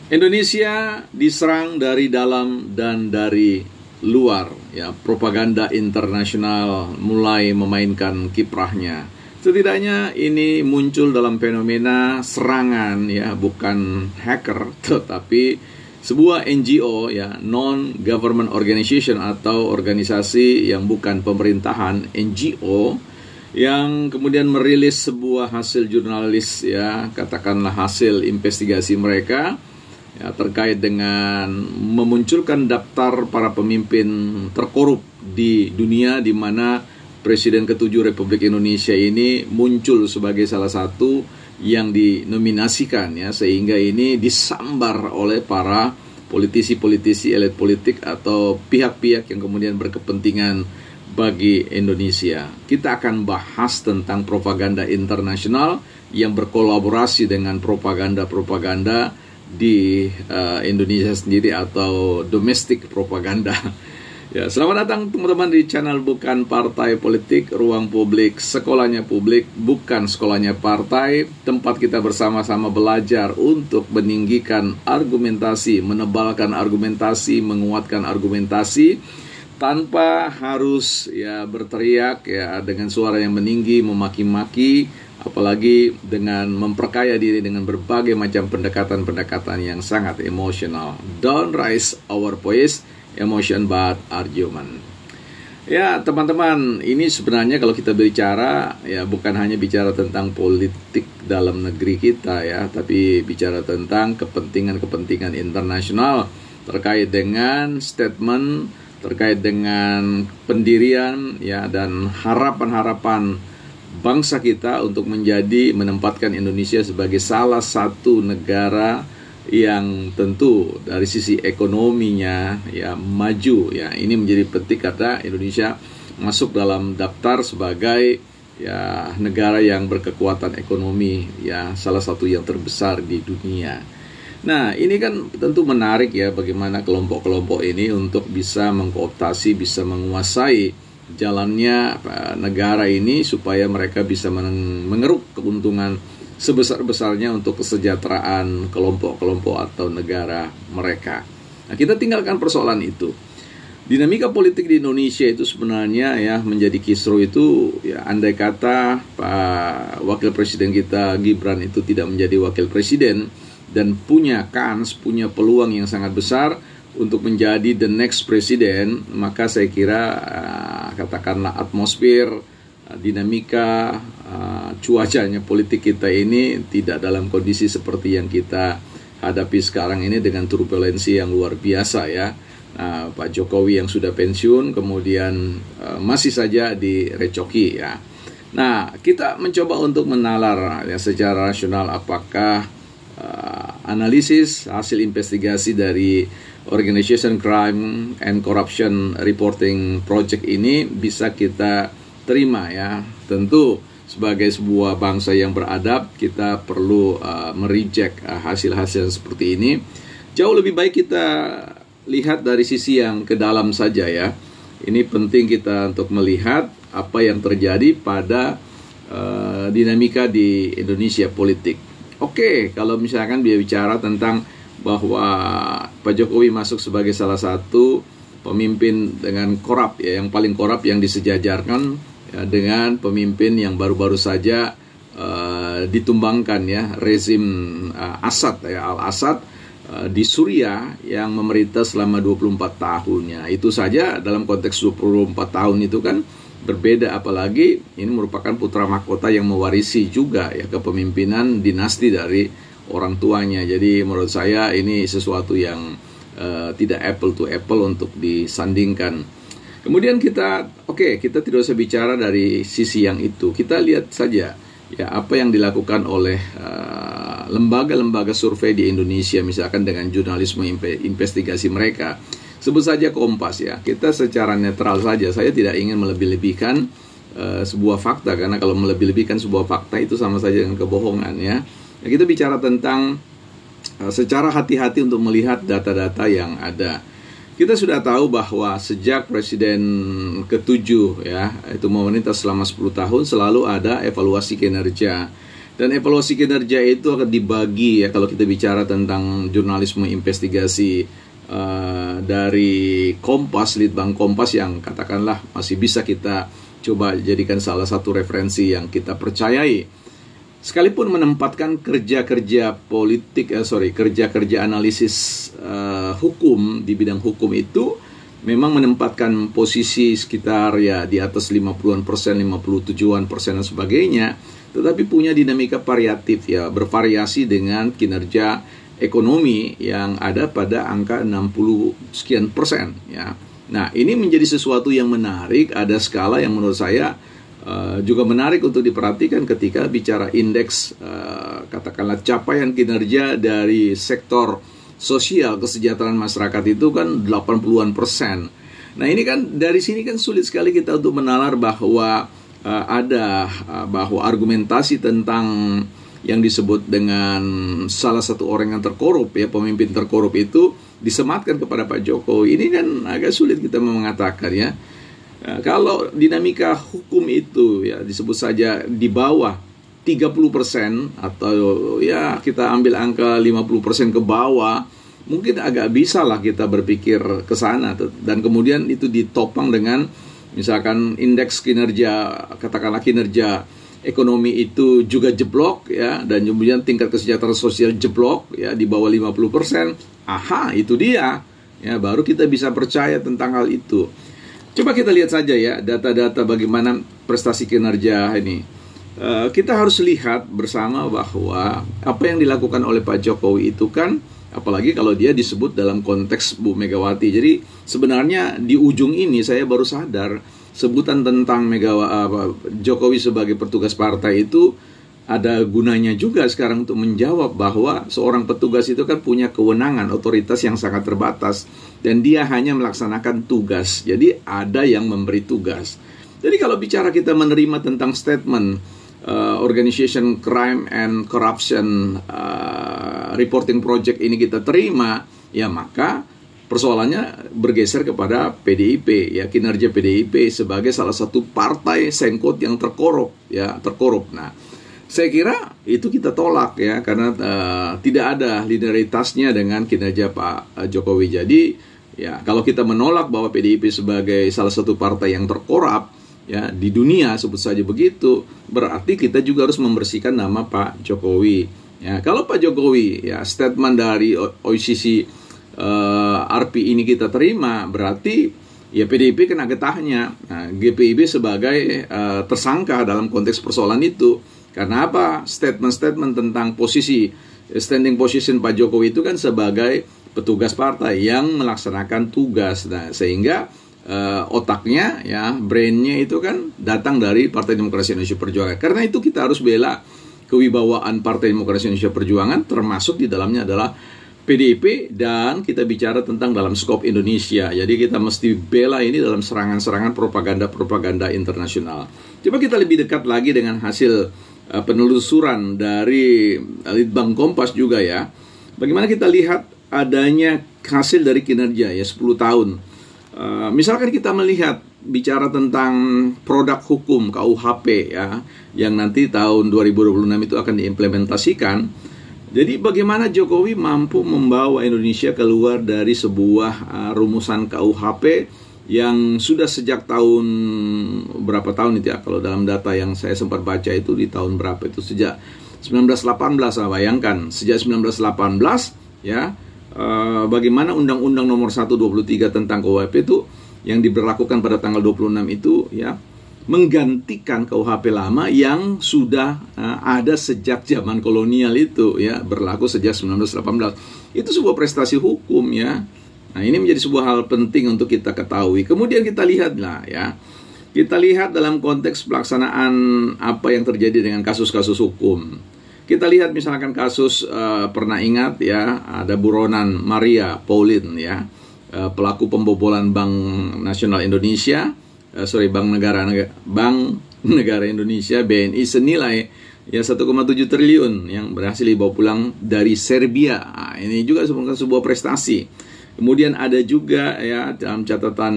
Indonesia diserang dari dalam dan dari luar, ya. Propaganda internasional mulai memainkan kiprahnya. Setidaknya ini muncul dalam fenomena serangan, ya, bukan hacker, tetapi sebuah NGO, ya, non-government organization atau organisasi yang bukan pemerintahan, NGO, yang kemudian merilis sebuah hasil jurnalis, ya, katakanlah hasil investigasi mereka, ya, terkait dengan memunculkan daftar para pemimpin terkorup di dunia, di mana Presiden ke-7 Republik Indonesia ini muncul sebagai salah satu yang dinominasikan, ya, sehingga ini disambar oleh para politisi-politisi, elit politik atau pihak-pihak yang kemudian berkepentingan bagi Indonesia. Kita akan bahas tentang propaganda internasional yang berkolaborasi dengan propaganda-propaganda di Indonesia sendiri atau domestic propaganda. Ya, selamat datang teman-teman di channel Bukan Partai Politik, ruang publik, sekolahnya publik, bukan sekolahnya partai, tempat kita bersama-sama belajar untuk meninggikan argumentasi, menebalkan argumentasi, menguatkan argumentasi, tanpa harus, ya, berteriak, ya, dengan suara yang meninggi, memaki-maki, apalagi dengan memperkaya diri dengan berbagai macam pendekatan-pendekatan yang sangat emosional. Don't raise our voice, emotion but argument. Ya, teman-teman, ini sebenarnya kalau kita bicara, ya, bukan hanya bicara tentang politik dalam negeri kita, ya, tapi bicara tentang kepentingan-kepentingan internasional terkait dengan statement, terkait dengan pendirian, ya, dan harapan-harapan bangsa kita untuk menempatkan Indonesia sebagai salah satu negara yang tentu dari sisi ekonominya, ya, maju, ya. Ini menjadi penting karena Indonesia masuk dalam daftar sebagai, ya, negara yang berkekuatan ekonomi, ya, salah satu yang terbesar di dunia. Nah, ini kan tentu menarik, ya, bagaimana kelompok-kelompok ini untuk bisa mengkooptasi, bisa menguasai jalannya negara ini supaya mereka bisa mengeruk keuntungan sebesar-besarnya untuk kesejahteraan kelompok-kelompok atau negara mereka. Nah, kita tinggalkan persoalan itu. Dinamika politik di Indonesia itu sebenarnya, ya, menjadi kisruh itu, ya, andai kata Pak Wakil Presiden kita Gibran itu tidak menjadi Wakil Presiden dan punya kans, punya peluang yang sangat besar untuk menjadi the next Presiden, maka saya kira katakanlah atmosfer, dinamika, cuacanya politik kita ini tidak dalam kondisi seperti yang kita hadapi sekarang ini dengan turbulensi yang luar biasa, ya. Nah, Pak Jokowi yang sudah pensiun kemudian masih saja direcoki, ya. Nah, kita mencoba untuk menalar, ya, secara rasional apakah analisis hasil investigasi dari Organization Crime and Corruption Reporting Project ini bisa kita terima, ya. Tentu sebagai sebuah bangsa yang beradab kita perlu mereject hasil-hasil seperti ini. Jauh lebih baik kita lihat dari sisi yang ke dalam saja, ya. Ini penting kita untuk melihat apa yang terjadi pada dinamika di Indonesia politik. Oke, kalau misalkan dia bicara tentang bahwa Pak Jokowi masuk sebagai salah satu pemimpin dengan korup, ya, yang paling korup yang disejajarkan, ya, dengan pemimpin yang baru-baru saja ditumbangkan, ya, rezim Assad, ya, Al-Assad di Suriah yang memerintah selama 24 tahunnya. Itu saja dalam konteks 24 tahun itu kan berbeda, apalagi ini merupakan putra mahkota yang mewarisi juga, ya, kepemimpinan dinasti dari orang tuanya. Jadi menurut saya ini sesuatu yang tidak apple to apple untuk disandingkan. Kemudian kita tidak usah bicara dari sisi yang itu. Kita lihat saja, ya, apa yang dilakukan oleh lembaga-lembaga survei di Indonesia, misalkan dengan jurnalisme investigasi mereka. Sebut saja Kompas, ya. Kita secara netral saja. Saya tidak ingin melebih-lebihkan sebuah fakta, karena kalau melebih-lebihkan sebuah fakta itu sama saja dengan kebohongan, ya. Nah, kita bicara tentang secara hati-hati untuk melihat data-data yang ada. Kita sudah tahu bahwa sejak Presiden ke-7, ya, itu memerintah selama 10 tahun, selalu ada evaluasi kinerja. Dan evaluasi kinerja itu akan dibagi ya, kalau kita bicara tentang jurnalisme investigasi dari Kompas, Litbang Kompas, yang katakanlah masih bisa kita coba jadikan salah satu referensi yang kita percayai. Sekalipun menempatkan kerja-kerja kerja-kerja analisis hukum di bidang hukum itu memang menempatkan posisi sekitar ya di atas 50-an persen, 57-an persen dan sebagainya, tetapi punya dinamika variatif ya, bervariasi dengan kinerja ekonomi yang ada pada angka 60 sekian persen ya. Nah, ini menjadi sesuatu yang menarik, ada skala yang menurut saya juga menarik untuk diperhatikan ketika bicara indeks katakanlah capaian kinerja dari sektor sosial kesejahteraan masyarakat itu kan 80-an persen. Nah, ini kan dari sini kan sulit sekali kita untuk menalar bahwa bahwa argumentasi tentang yang disebut dengan salah satu orang yang terkorup ya, pemimpin terkorup itu disematkan kepada Pak Jokowi. Ini kan agak sulit kita mengatakan ya. Kalau dinamika hukum itu ya disebut saja di bawah 30% atau ya kita ambil angka 50% ke bawah, mungkin agak bisa lah kita berpikir ke sana. Dan kemudian itu ditopang dengan misalkan indeks kinerja, katakanlah kinerja ekonomi itu juga jeblok ya, dan kemudian tingkat kesejahteraan sosial jeblok ya di bawah 50%. Aha, itu dia. Ya, baru kita bisa percaya tentang hal itu. Coba kita lihat saja ya data-data bagaimana prestasi kinerja ini. Kita harus lihat bersama bahwa apa yang dilakukan oleh Pak Jokowi itu kan, apalagi kalau dia disebut dalam konteks Bu Megawati. Jadi sebenarnya di ujung ini saya baru sadar sebutan tentang Jokowi sebagai petugas partai itu ada gunanya juga sekarang untuk menjawab bahwa seorang petugas itu kan punya kewenangan, otoritas yang sangat terbatas, dan dia hanya melaksanakan tugas. Jadi ada yang memberi tugas. Jadi kalau bicara kita menerima tentang statement Organization Crime and Corruption Reporting Project ini kita terima, ya maka persoalannya bergeser kepada PDIP ya, kinerja PDIP sebagai salah satu partai sengkot yang terkorup. Nah, saya kira itu kita tolak ya, karena tidak ada linearitasnya dengan kinerja Pak Jokowi. Jadi ya kalau kita menolak bahwa PDIP sebagai salah satu partai yang terkorup ya di dunia, sebut saja begitu, berarti kita juga harus membersihkan nama Pak Jokowi. Ya, kalau Pak Jokowi ya statement dari OICC RP ini kita terima, berarti ya PDIP kena getahnya. Nah, GPIB sebagai tersangka dalam konteks persoalan itu. Karena apa? Statement-statement tentang standing position Pak Jokowi itu kan sebagai petugas partai yang melaksanakan tugas. Nah, sehingga otaknya ya, brainnya itu kan datang dari Partai Demokrasi Indonesia Perjuangan. Karena itu kita harus bela kewibawaan Partai Demokrasi Indonesia Perjuangan, termasuk di dalamnya adalah PDIP, dan kita bicara tentang dalam skop Indonesia. Jadi kita mesti bela ini dalam serangan-serangan propaganda internasional. Coba kita lebih dekat lagi dengan hasil penelusuran dari Litbang Kompas juga ya. Bagaimana kita lihat adanya hasil dari kinerja ya 10 tahun. Misalkan kita melihat bicara tentang produk hukum KUHP ya, yang nanti tahun 2026 itu akan diimplementasikan. Jadi bagaimana Jokowi mampu membawa Indonesia keluar dari sebuah rumusan KUHP yang sudah sejak tahun berapa tahun itu ya, kalau dalam data yang saya sempat baca itu di tahun berapa itu, sejak 1918, bayangkan sejak 1918 ya, bagaimana Undang-Undang Nomor 1/23 tentang KUHP itu yang diberlakukan pada tanggal 26 itu ya, menggantikan KUHP lama yang sudah ada sejak zaman kolonial itu ya, berlaku sejak 1918. Itu sebuah prestasi hukum ya. Nah, ini menjadi sebuah hal penting untuk kita ketahui. Kemudian kita lihatlah ya. Kita lihat dalam konteks pelaksanaan apa yang terjadi dengan kasus-kasus hukum. Kita lihat misalkan kasus pernah ingat ya, ada buronan Maria Pauline ya, pelaku pembobolan Bank Nasional Indonesia, Bank Negara Indonesia BNI senilai ya 1,7 triliun yang berhasil dibawa pulang dari Serbia. Nah, ini juga sebuah prestasi. Kemudian ada juga ya dalam catatan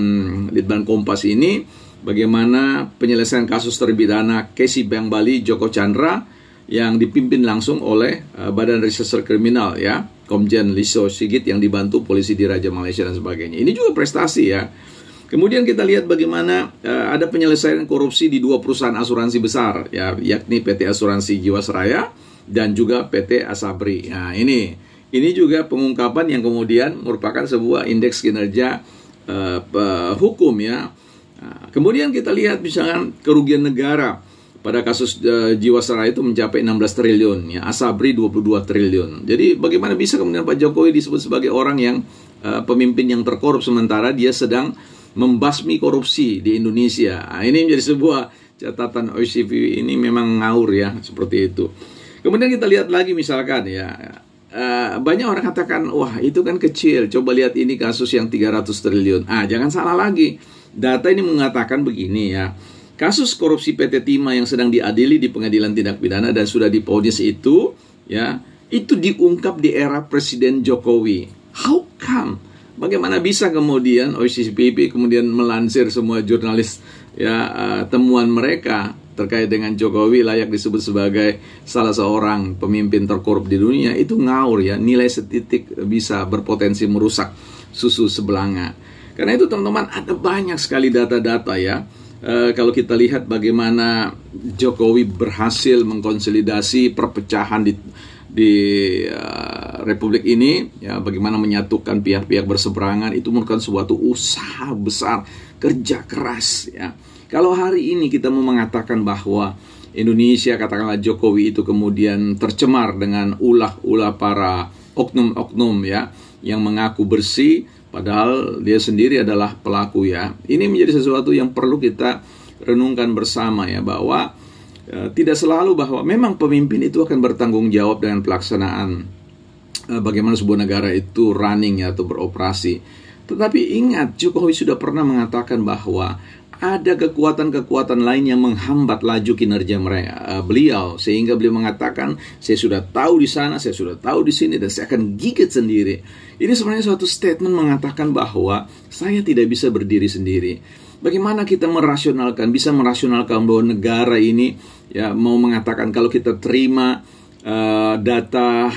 Litbang Kompas ini bagaimana penyelesaian kasus terpidana Kesi Bank Bali Joko Chandra yang dipimpin langsung oleh Badan Reserse Kriminal ya, Komjen Listio Sigit yang dibantu polisi di Raja Malaysia dan sebagainya. Ini juga prestasi ya. Kemudian kita lihat bagaimana ada penyelesaian korupsi di 2 perusahaan asuransi besar ya, yakni PT Asuransi Jiwasraya dan juga PT Asabri. Nah, ini juga pengungkapan yang kemudian merupakan sebuah indeks kinerja hukum ya. Nah, kemudian kita lihat misalkan kerugian negara pada kasus Jiwasraya itu mencapai 16 triliun ya, Asabri 22 triliun. Jadi bagaimana bisa kemudian Pak Jokowi disebut sebagai orang yang pemimpin yang terkorup sementara dia sedang membasmi korupsi di Indonesia. Nah, ini menjadi sebuah catatan OECD, ini memang ngawur ya, seperti itu. Kemudian kita lihat lagi misalkan ya, banyak orang katakan, wah itu kan kecil, coba lihat ini kasus yang 300 triliun. Jangan salah lagi, data ini mengatakan begini ya, kasus korupsi PT Timah yang sedang diadili di Pengadilan Tindak Pidana dan sudah divonis itu ya, itu diungkap di era Presiden Jokowi. How come? Bagaimana bisa kemudian OCPP kemudian melansir semua jurnalis ya, temuan mereka terkait dengan Jokowi layak disebut sebagai salah seorang pemimpin terkorup di dunia? Itu ngawur ya, nilai setitik bisa berpotensi merusak susu sebelanga. Karena itu teman-teman, ada banyak sekali data-data ya. Kalau kita lihat bagaimana Jokowi berhasil mengkonsolidasi perpecahan di Republik ini ya, bagaimana menyatukan pihak-pihak berseberangan, itu merupakan suatu usaha besar, kerja keras ya. Kalau hari ini kita mau mengatakan bahwa Indonesia, katakanlah Jokowi itu kemudian tercemar dengan ulah-ulah para oknum-oknum ya, yang mengaku bersih padahal dia sendiri adalah pelaku ya. Ini menjadi sesuatu yang perlu kita renungkan bersama ya, bahwa tidak selalu bahwa memang pemimpin itu akan bertanggung jawab dengan pelaksanaan bagaimana sebuah negara itu running ya, atau beroperasi. Tetapi ingat, Jokowi sudah pernah mengatakan bahwa ada kekuatan-kekuatan lain yang menghambat laju kinerja beliau, sehingga beliau mengatakan, saya sudah tahu di sana, saya sudah tahu di sini, dan saya akan gigit sendiri. Ini sebenarnya suatu statement mengatakan bahwa saya tidak bisa berdiri sendiri. Bagaimana kita bisa merasionalkan bahwa negara ini ya mau mengatakan kalau kita terima data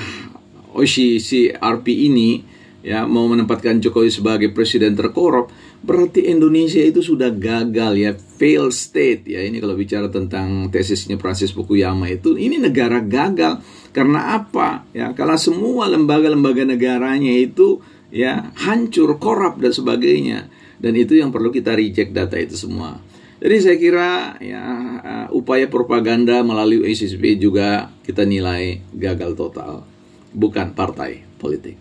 OCCRP ini ya, mau menempatkan Jokowi sebagai presiden terkorup, berarti Indonesia itu sudah gagal ya, failed state ya. Ini kalau bicara tentang tesisnya Francis Fukuyama itu, ini negara gagal. Karena apa? Ya, karena semua lembaga-lembaga negaranya itu ya hancur, korup dan sebagainya. Dan itu yang perlu kita reject data itu semua. Jadi saya kira ya, upaya propaganda melalui OCCP juga kita nilai gagal total, bukan partai politik.